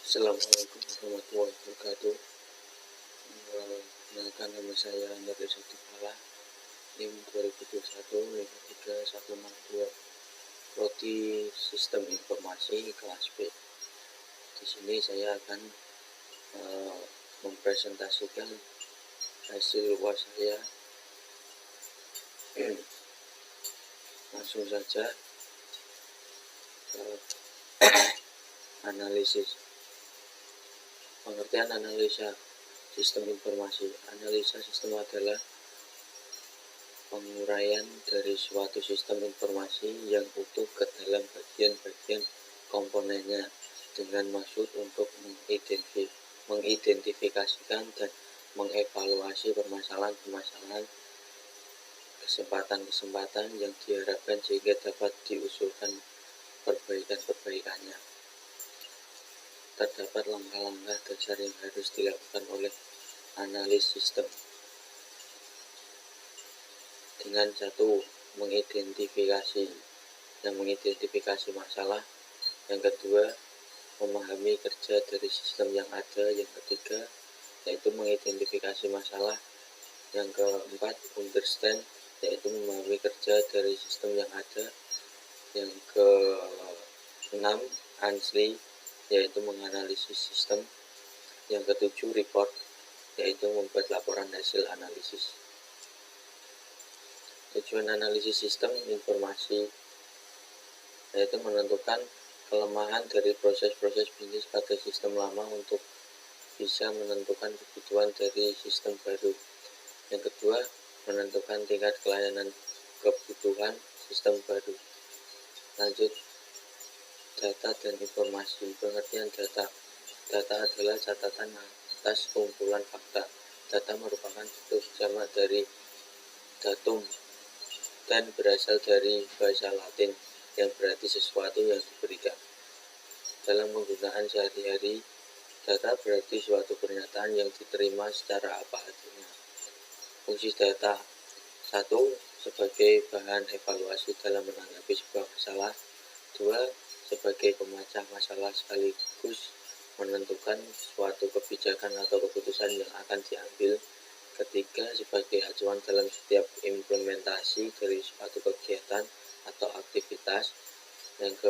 Assalamualaikum warahmatullahi wabarakatuh. Perkenalkan, nama saya Andar Desatipala, NIM 2021 53162, Prodi Sistem Informasi kelas B. Di sini saya akan mempresentasikan hasil UAS saya. Langsung saja analisis. Pengertian analisa sistem informasi. Analisa sistem adalah penguraian dari suatu sistem informasi yang utuh ke dalam bagian-bagian komponennya dengan maksud untuk mengidentifikasikan dan mengevaluasi permasalahan-permasalahan, kesempatan-kesempatan yang diharapkan sehingga dapat diusulkan perbaikan-perbaikannya. Terdapat langkah-langkah dasar yang harus dilakukan oleh analis sistem. Dengan satu, mengidentifikasi masalah. Yang kedua, memahami kerja dari sistem yang ada. Yang ketiga, yaitu mengidentifikasi masalah. Yang keempat, understand, yaitu memahami kerja dari sistem yang ada. Yang keenam, ansli, yaitu menganalisis sistem. Yang ketujuh, report, yaitu membuat laporan hasil analisis. Tujuan analisis sistem informasi yaitu menentukan kelemahan dari proses-proses bisnis pada sistem lama untuk bisa menentukan kebutuhan dari sistem baru. Yang kedua, menentukan tingkat kelayanan kebutuhan sistem baru. Lanjut, data dan informasi. Pengertian data. Data adalah catatan atas kumpulan fakta. Data merupakan bentuk jamak dari datum dan berasal dari bahasa Latin yang berarti sesuatu yang diberikan. Dalam penggunaan sehari-hari, data berarti suatu pernyataan yang diterima secara apa adanya. Fungsi data. 1. Sebagai bahan evaluasi dalam menanggapi sebuah masalah. 2. Sebagai pemecah masalah sekaligus menentukan suatu kebijakan atau keputusan yang akan diambil. Ketiga, sebagai acuan dalam setiap implementasi dari suatu kegiatan atau aktivitas. Yang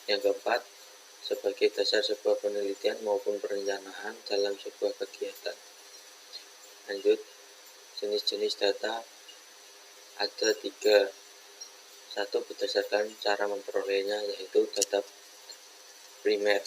keempat, sebagai dasar sebuah penelitian maupun perencanaan dalam sebuah kegiatan. Lanjut, jenis-jenis data ada 3. 1. Berdasarkan cara memperolehnya, yaitu data primer.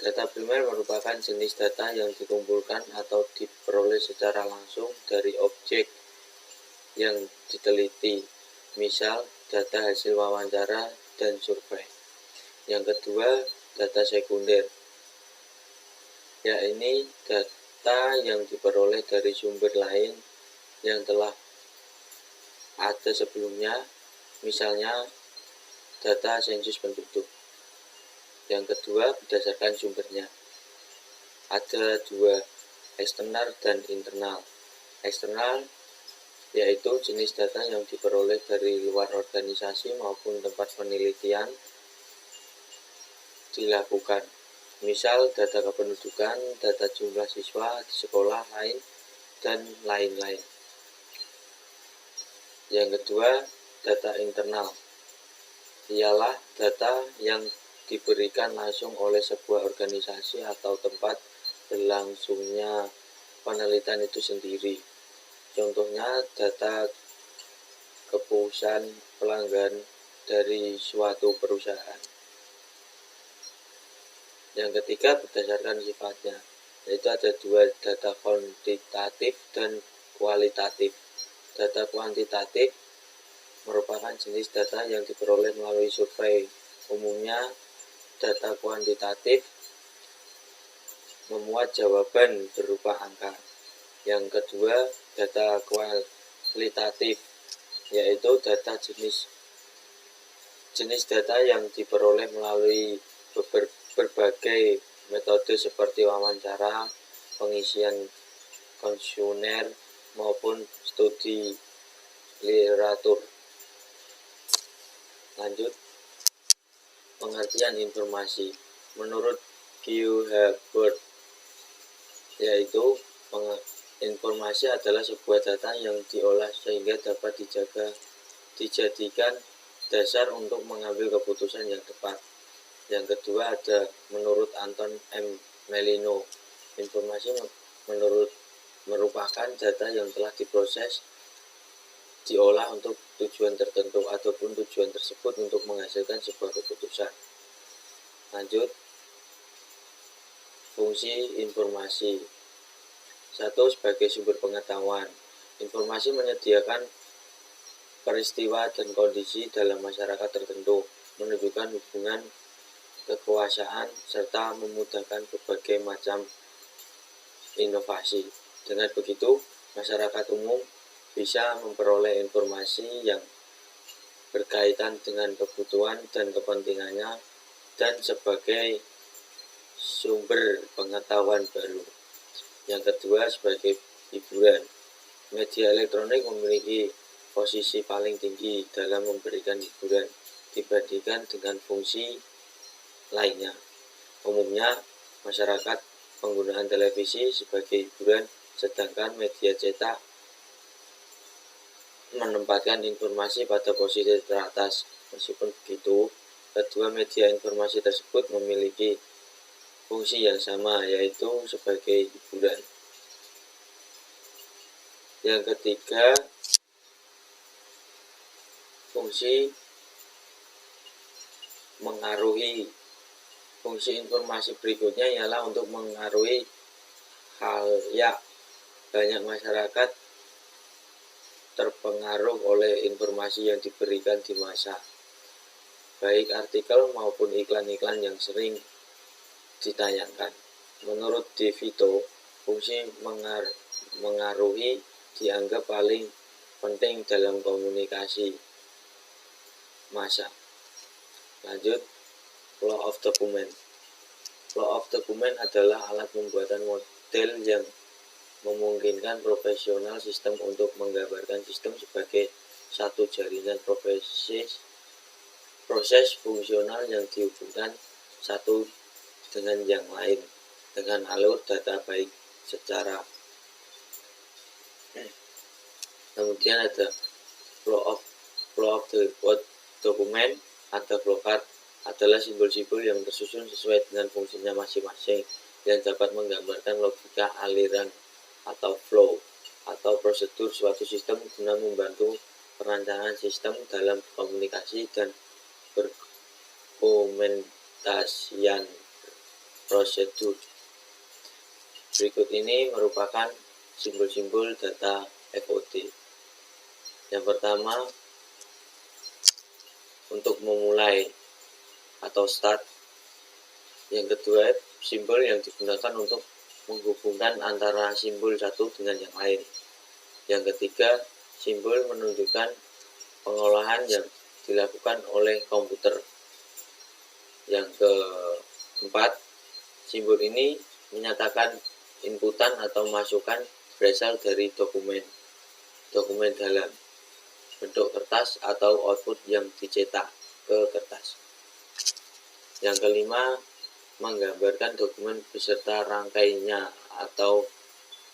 Data primer merupakan jenis data yang dikumpulkan atau diperoleh secara langsung dari objek yang diteliti, misal data hasil wawancara dan survei. Yang kedua, data sekunder, yaitu data yang diperoleh dari sumber lain yang telah ada sebelumnya, misalnya data sensus penduduk. Yang kedua, berdasarkan sumbernya. Ada 2, eksternal dan internal. Eksternal yaitu jenis data yang diperoleh dari luar organisasi maupun tempat penelitian dilakukan. Misal data kependudukan, data jumlah siswa di sekolah lain, dan lain-lain. Yang kedua, data internal ialah data yang diberikan langsung oleh sebuah organisasi atau tempat berlangsungnya penelitian itu sendiri. Contohnya data kepuasan pelanggan dari suatu perusahaan. Yang ketiga, berdasarkan sifatnya, yaitu ada 2, data kuantitatif dan kualitatif. Data kuantitatif merupakan jenis data yang diperoleh melalui survei. Umumnya, data kuantitatif memuat jawaban berupa angka. Yang kedua, data kualitatif, yaitu data jenis data yang diperoleh melalui berbagai metode seperti wawancara, pengisian kuesioner, maupun studi literatur. Lanjut, pengertian informasi. menurut Q. Herbert, yaitu informasi adalah sebuah data yang diolah sehingga dapat dijadikan dasar untuk mengambil keputusan yang tepat. Yang kedua ada menurut Anton M. Melino, informasi merupakan data yang telah diproses, diolah untuk tujuan tertentu ataupun tujuan tersebut untuk menghasilkan sebuah keputusan. Lanjut, fungsi informasi. 1. Sebagai sumber pengetahuan. Informasi menyediakan peristiwa dan kondisi dalam masyarakat tertentu, menunjukkan hubungan kekuasaan, serta memudahkan berbagai macam inovasi. Dengan begitu, masyarakat umum bisa memperoleh informasi yang berkaitan dengan kebutuhan dan kepentingannya dan sebagai sumber pengetahuan baru. Yang kedua, sebagai hiburan. Media elektronik memiliki posisi paling tinggi dalam memberikan hiburan dibandingkan dengan fungsi lainnya. Umumnya, masyarakat penggunaan televisi sebagai hiburan, sedangkan media cetak menempatkan informasi pada posisi teratas. Meskipun begitu, kedua media informasi tersebut memiliki fungsi yang sama, yaitu sebagai hiburan. Yang ketiga, fungsi mengaruhi. Fungsi informasi berikutnya ialah untuk mengaruhi khalayak. Banyak masyarakat terpengaruh oleh informasi yang diberikan di massa, baik artikel maupun iklan-iklan yang sering ditayangkan. Menurut De Vito, fungsi mengaruhi dianggap paling penting dalam komunikasi massa. Lanjut, Flow of Document. Flow of Document adalah alat pembuatan model yang memungkinkan profesional sistem untuk menggambarkan sistem sebagai satu jaringan proses fungsional yang dihubungkan satu dengan yang lain dengan alur data baik secara. Kemudian ada flow of the document atau flowchart adalah simbol-simbol yang tersusun sesuai dengan fungsinya masing-masing yang dapat menggambarkan logika aliran atau flow atau prosedur suatu sistem guna membantu perancangan sistem dalam komunikasi dan berkomunikasian prosedur. Berikut ini merupakan simbol-simbol data FOD. Yang pertama, untuk memulai atau start. Yang kedua, simbol yang digunakan untuk menghubungkan antara simbol satu dengan yang lain. Yang ketiga, simbol menunjukkan pengolahan yang dilakukan oleh komputer. Yang keempat, simbol ini menyatakan inputan atau masukan berasal dari dokumen dalam bentuk kertas atau output yang dicetak ke kertas. Yang kelima, menggambarkan dokumen beserta rangkainya atau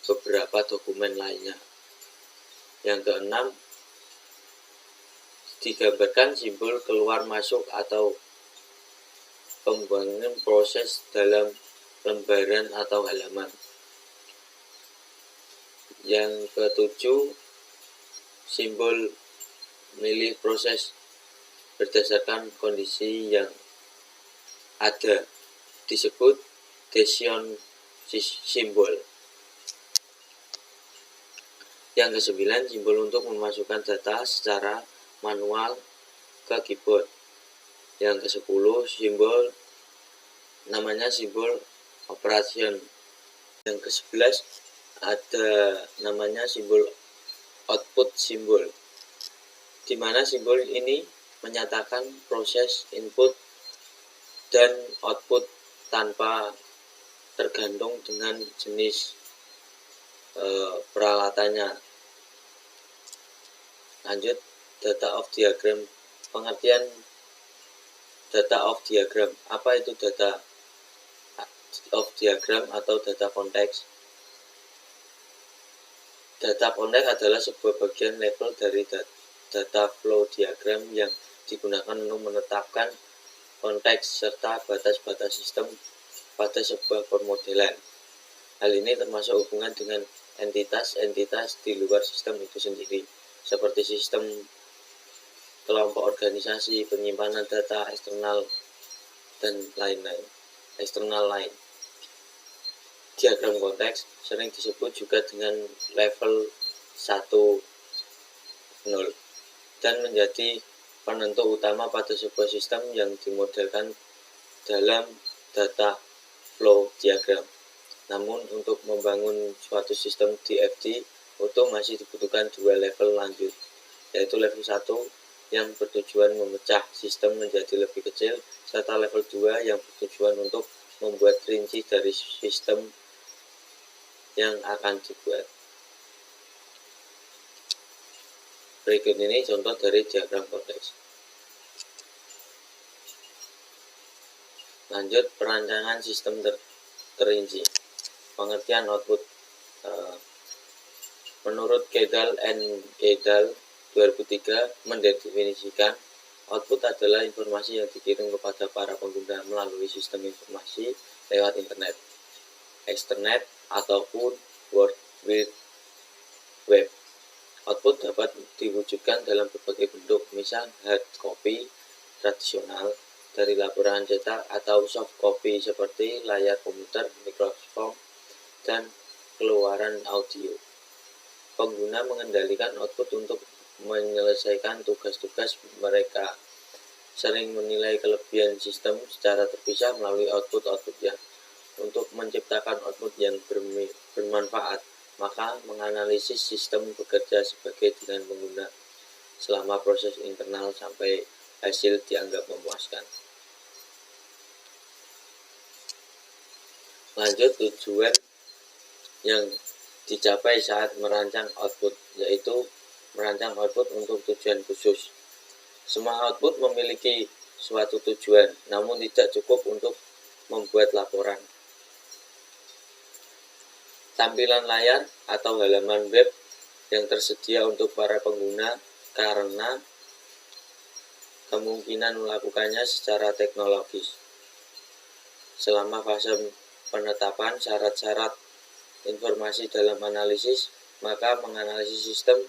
beberapa dokumen lainnya. Yang keenam, digambarkan simbol keluar masuk atau pembangunan proses dalam lembaran atau halaman. Yang ketujuh, simbol milih proses berdasarkan kondisi yang ada, disebut decision simbol. Yang kesembilan, simbol untuk memasukkan data secara manual ke keyboard. Yang kesepuluh, simbol namanya simbol operation. Yang ke-11 ada namanya simbol output simbol, di mana simbol ini menyatakan proses input dan output tanpa tergantung dengan jenis peralatannya. Lanjut, data of diagram. Pengertian data of diagram. Apa itu data of diagram atau data konteks. Data konteks adalah sebuah bagian level dari data flow diagram yang digunakan untuk menetapkan konteks serta batas-batas sistem pada sebuah pemodelan. Hal ini termasuk hubungan dengan entitas-entitas di luar sistem itu sendiri, seperti sistem kelompok organisasi, penyimpanan data eksternal, dan lain-lain. Diagram konteks sering disebut juga dengan level 1.0 dan menjadi penentu utama pada sebuah sistem yang dimodelkan dalam data flow diagram. Namun untuk membangun suatu sistem DFD utuh masih dibutuhkan dua level lanjut, yaitu level 1 yang bertujuan memecah sistem menjadi lebih kecil, serta level 2 yang bertujuan untuk membuat rinci dari sistem yang akan dibuat. Berikut ini contoh dari diagram konteks. Lanjut, perancangan sistem terinci. Pengertian output. Menurut Kedal and Kedal 2003 mendefinisikan output adalah informasi yang dikirim kepada para pengguna melalui sistem informasi lewat internet, eksternet, ataupun World Wide Web. Output dapat diwujudkan dalam berbagai bentuk, misal hard copy tradisional dari laporan cetak atau soft copy seperti layar komputer, mikrofon, dan keluaran audio. Pengguna mengendalikan output untuk menyelesaikan tugas-tugas mereka, sering menilai kelebihan sistem secara terpisah melalui output-outputnya. Untuk menciptakan output yang bermanfaat, maka menganalisis sistem bekerja sebagai dengan pengguna selama proses internal sampai hasil dianggap memuaskan. Lanjut, tujuan yang dicapai saat merancang output, yaitu merancang output untuk tujuan khusus. Semua output memiliki suatu tujuan, namun tidak cukup untuk membuat laporan. Tampilan layar atau halaman web yang tersedia untuk para pengguna karena kemungkinan melakukannya secara teknologis. Selama fase penetapan syarat-syarat informasi dalam analisis, maka menganalisis sistem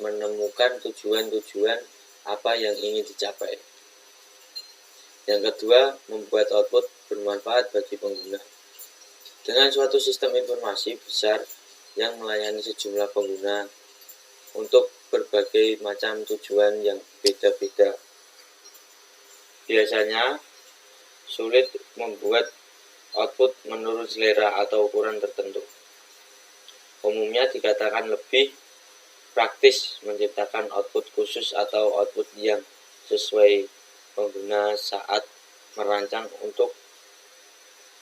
menemukan tujuan-tujuan apa yang ingin dicapai. Yang kedua, membuat output bermanfaat bagi pengguna. Dengan suatu sistem informasi besar yang melayani sejumlah pengguna untuk berbagai macam tujuan yang beda-beda, biasanya sulit membuat output menurut selera atau ukuran tertentu. Umumnya dikatakan lebih praktis menciptakan output khusus atau output yang sesuai pengguna saat merancang untuk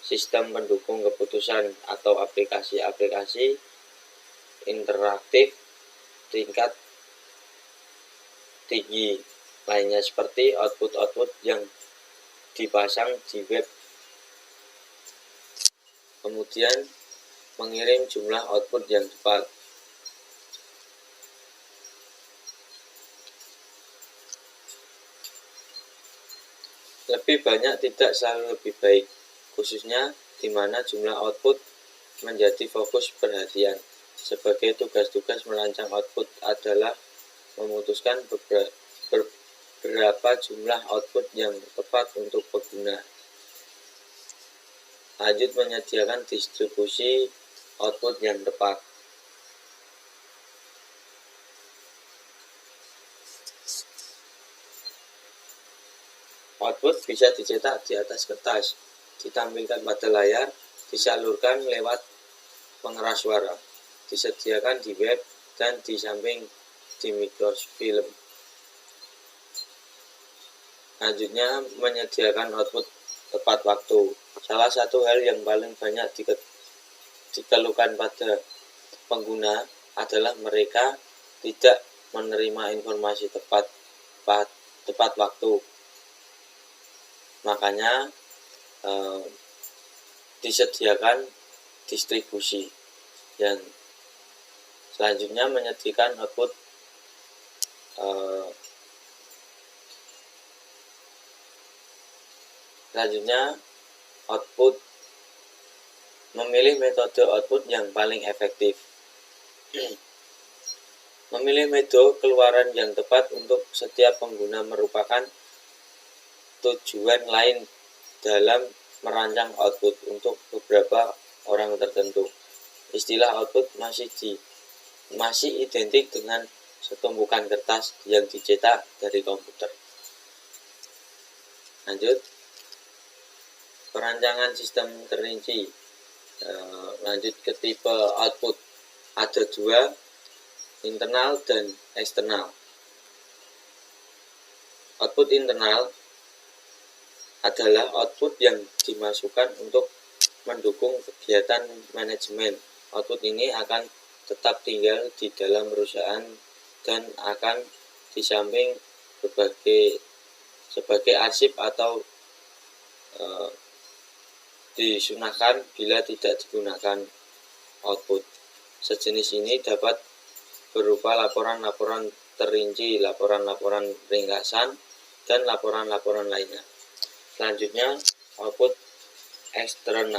sistem pendukung keputusan atau aplikasi-aplikasi interaktif tingkat tinggi lainnya, seperti output-output yang dipasang di web. Kemudian mengirim jumlah output yang tepat. Lebih banyak tidak selalu lebih baik, khususnya di mana jumlah output menjadi fokus perhatian. Sebagai tugas-tugas merancang output adalah memutuskan berapa jumlah output yang tepat untuk pengguna. Lanjut, menyediakan distribusi output yang tepat. Output bisa dicetak di atas kertas, ditampilkan pada layar, disalurkan lewat pengeras suara, disediakan di web, dan di samping di mikrofilm. Selanjutnya, menyediakan output tepat waktu. Salah satu hal yang paling banyak dikeluhkan pada pengguna adalah mereka tidak menerima informasi tepat waktu. Makanya disediakan distribusi. Dan selanjutnya menyediakan output memilih metode output yang paling efektif. Memilih metode keluaran yang tepat untuk setiap pengguna merupakan tujuan lain dalam merancang output untuk beberapa orang tertentu. Istilah output masih identik dengan setumpukan kertas yang dicetak dari komputer. Lanjut, perancangan sistem terinci. Lanjut ke tipe output. Ada dua, internal dan eksternal. Output internal adalah output yang dimasukkan untuk mendukung kegiatan manajemen. Output ini akan tetap tinggal di dalam perusahaan dan akan disamping sebagai arsip atau disunahkan bila tidak digunakan output. Sejenis ini dapat berupa laporan-laporan terinci, laporan-laporan ringkasan, dan laporan-laporan lainnya. Selanjutnya, output ekstern.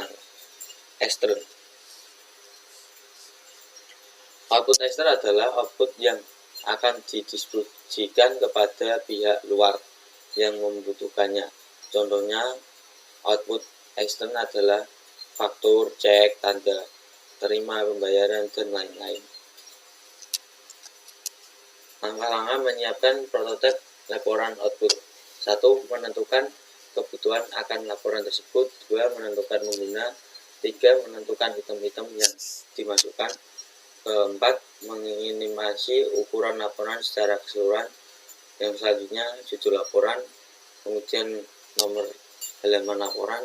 Output ekstern adalah output yang akan didistribusikan kepada pihak luar yang membutuhkannya. Contohnya, output ekstern adalah faktur, cek, tanda terima, pembayaran, dan lain-lain. Langkah-langkah menyiapkan prototipe laporan output. 1. Menentukan kebutuhan akan laporan tersebut. 2. Menentukan pengguna. 3. Menentukan item-item yang dimasukkan. 4. Menginimasi ukuran laporan secara keseluruhan. Yang selanjutnya judul laporan, kemudian nomor halaman laporan,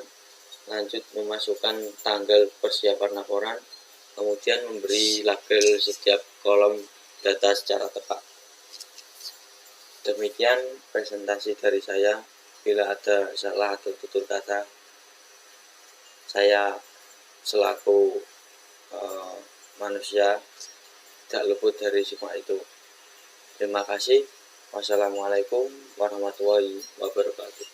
lanjut memasukkan tanggal persiapan laporan, kemudian memberi label setiap kolom data secara tepat. Demikian presentasi dari saya. Bila ada salah atau tutur kata, saya selaku manusia tidak luput dari semua itu. Terima kasih. Wassalamualaikum warahmatullahi wabarakatuh.